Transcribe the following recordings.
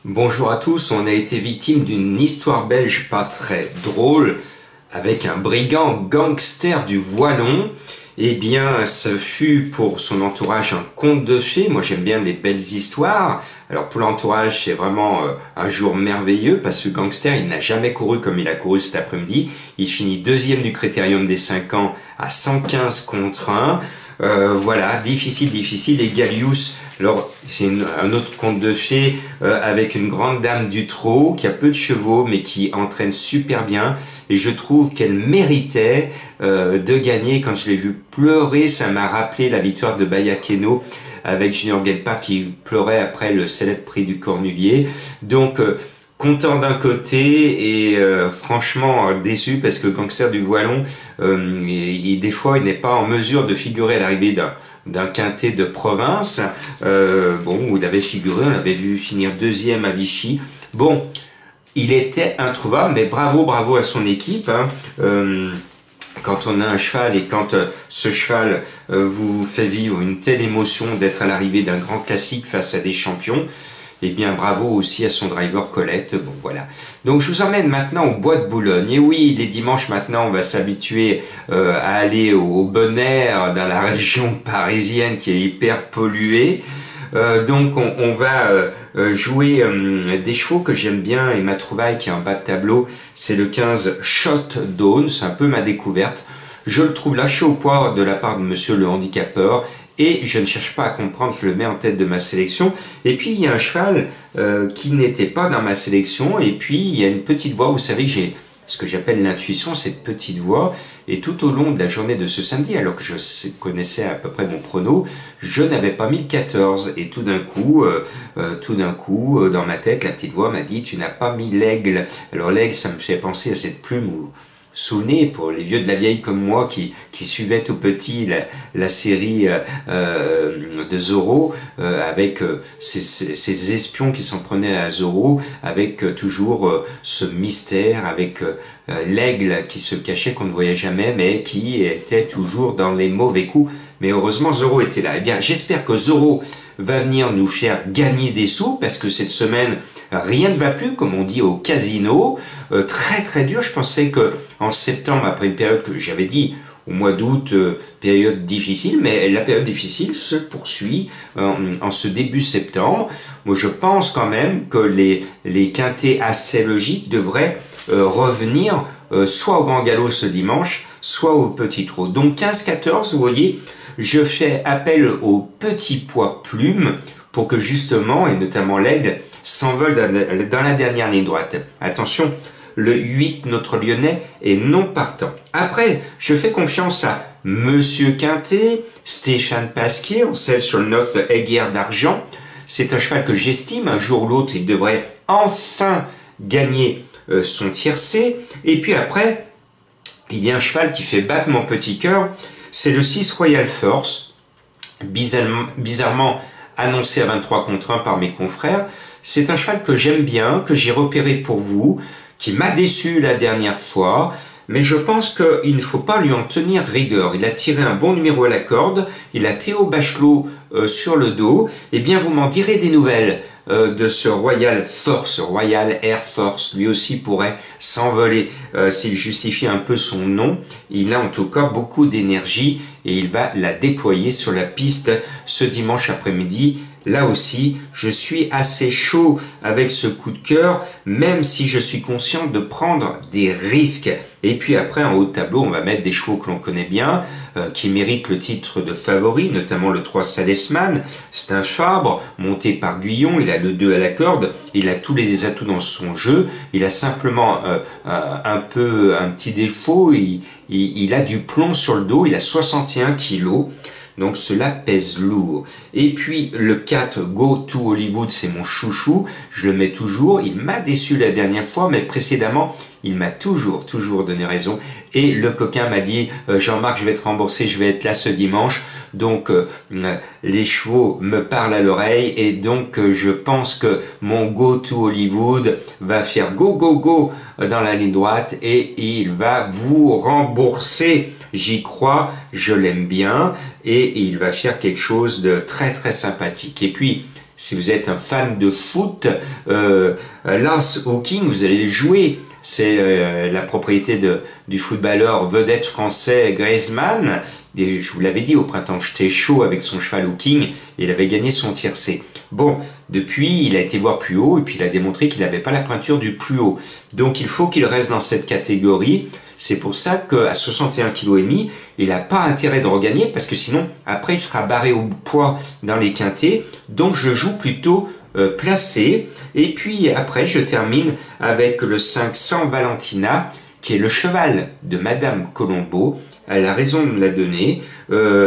Bonjour à tous, on a été victime d'une histoire belge pas très drôle avec un brigand gangster du Voillon. Eh bien, ce fut pour son entourage un conte de fées. Moi, j'aime bien les belles histoires. Alors, pour l'entourage, c'est vraiment un jour merveilleux parce que Gangster, il n'a jamais couru comme il a couru cet après-midi. Il finit deuxième du Critérium des 5 ans à 115 contre 1. Voilà, difficile. Et Gallius, alors c'est un autre conte de fées avec une grande dame du trot qui a peu de chevaux mais qui entraîne super bien. Et je trouve qu'elle méritait de gagner. Quand je l'ai vu pleurer, ça m'a rappelé la victoire de Bayakeno avec Junior Gelpa qui pleurait après le célèbre prix du Cornulier. Donc content d'un côté et franchement déçu parce que Gangster du Voillon, des fois il n'est pas en mesure de figurer à l'arrivée d'un quintet de province. Où il avait figuré, on l'avait vu finir deuxième à Vichy. Bon, il était introuvable, mais bravo à son équipe. Quand on a un cheval et quand ce cheval vous fait vivre une telle émotion d'être à l'arrivée d'un grand classique face à des champions, eh bien bravo aussi à son driver Colette. Bon voilà. Donc je vous emmène maintenant au bois de Boulogne. Et oui, les dimanches maintenant on va s'habituer à aller au bon air dans la région parisienne qui est hyper polluée. Donc on va jouer des chevaux que j'aime bien et ma trouvaille qui est en bas de tableau, c'est le 15 Shot Dawn, c'est un peu ma découverte. Je le trouve lâché au poids de la part de monsieur le handicapeur et je ne cherche pas à comprendre, je le mets en tête de ma sélection. Et puis il y a un cheval qui n'était pas dans ma sélection et puis il y a une petite voix, vous savez que j'ai ce que j'appelle l'intuition, cette petite voix, et tout au long de la journée de ce samedi, alors que je connaissais à peu près mon prono, je n'avais pas mis le 14, et tout d'un coup, dans ma tête, la petite voix m'a dit « tu n'as pas mis l'aigle ». Alors l'aigle, ça me fait penser à cette plume où, souvenez, pour les vieux de la vieille comme moi qui suivaient tout petit la série de Zorro avec ces espions qui s'en prenaient à Zorro avec toujours ce mystère avec l'aigle qui se cachait qu'on ne voyait jamais mais qui était toujours dans les mauvais coups. Mais heureusement Zorro était là. Eh bien j'espère que Zorro va venir nous faire gagner des sous parce que cette semaine rien ne va plus comme on dit au casino, très dur. Je pensais que en septembre, après une période que j'avais dit au mois d'août, période difficile, mais la période difficile se poursuit en ce début septembre. Moi je pense quand même que les quintets assez logiques devraient revenir soit au grand galop ce dimanche, soit au petit trot. Donc 15-14, vous voyez, je fais appel au petit poids plume pour que justement, et notamment l'aigle, s'envole dans la dernière ligne droite. Attention, le 8, notre lyonnais, est non partant. Après, je fais confiance à Monsieur Quintet, Stéphane Pasquier, on selle sur le 9 Aiguerre d'Argent. C'est un cheval que j'estime, un jour ou l'autre, il devrait enfin gagner son tiercé. Et puis après, il y a un cheval qui fait battre mon petit cœur, c'est le 6 Royal Force, bizarrement annoncé à 23 contre 1 par mes confrères. C'est un cheval que j'aime bien, que j'ai repéré pour vous, qui m'a déçu la dernière fois, mais je pense qu'il ne faut pas lui en tenir rigueur. Il a tiré un bon numéro à la corde, il a Théo Bachelot sur le dos. Eh bien, vous m'en direz des nouvelles de ce Royal Force, Royal Air Force. Lui aussi pourrait s'envoler s'il justifie un peu son nom. Il a en tout cas beaucoup d'énergie et il va la déployer sur la piste ce dimanche après-midi. Là aussi, je suis assez chaud avec ce coup de cœur, même si je suis conscient de prendre des risques. Et puis après, en haut de tableau, on va mettre des chevaux que l'on connaît bien, qui méritent le titre de favori, notamment le 3 Salesman. C'est un Fabre, monté par Guyon, il a le 2 à la corde, il a tous les atouts dans son jeu, il a simplement un petit défaut, il a du plomb sur le dos, il a 61 kilos. Donc cela pèse lourd. Et puis le 4 Go to Hollywood, c'est mon chouchou, je le mets toujours. Il m'a déçu la dernière fois, mais précédemment, il m'a toujours donné raison. Et le coquin m'a dit Jean-Marc, je vais te rembourser, je vais être là ce dimanche. Donc les chevaux me parlent à l'oreille et donc je pense que mon Go to Hollywood va faire go dans la ligne droite et il va vous rembourser. J'y crois, je l'aime bien et il va faire quelque chose de très sympathique. Et puis Si vous êtes un fan de foot, l'As au King, vous allez le jouer. C'est la propriété du footballeur vedette français Griezmann. Et je vous l'avais dit, au printemps, j'étais chaud avec son cheval au King. Et il avait gagné son tiercé. Bon, depuis, il a été voir plus haut et puis il a démontré qu'il n'avait pas la pointure du plus haut. Donc, il faut qu'il reste dans cette catégorie. C'est pour ça qu'à 61,5 kg, il n'a pas intérêt de regagner parce que sinon, après, il sera barré au poids dans les quintés. Donc, je joue plutôt placé. Et puis, après, je termine avec le 500 Valentina, qui est le cheval de Madame Colombo. Elle a raison de me la donner.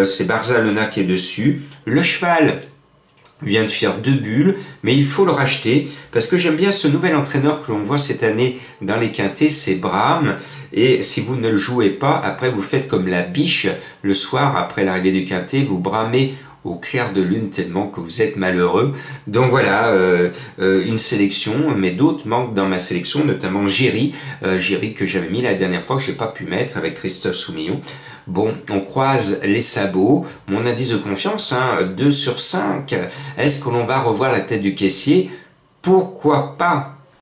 C'est Barzalona qui est dessus. Le cheval vient de faire 2 bulles, mais il faut le racheter parce que j'aime bien ce nouvel entraîneur que l'on voit cette année dans les quintés, c'est Brahms. Et si vous ne le jouez pas, après vous faites comme la biche le soir après l'arrivée du quintet, vous bramez au clair de lune tellement que vous êtes malheureux. Donc voilà, une sélection, mais d'autres manquent dans ma sélection, notamment Géry, Géry que j'avais mis la dernière fois, que je n'ai pas pu mettre avec Christophe Soumillon. Bon, on croise les sabots. Mon indice de confiance, 2 sur 5. Est-ce que l'on va revoir la tête du caissier? Pourquoi pas?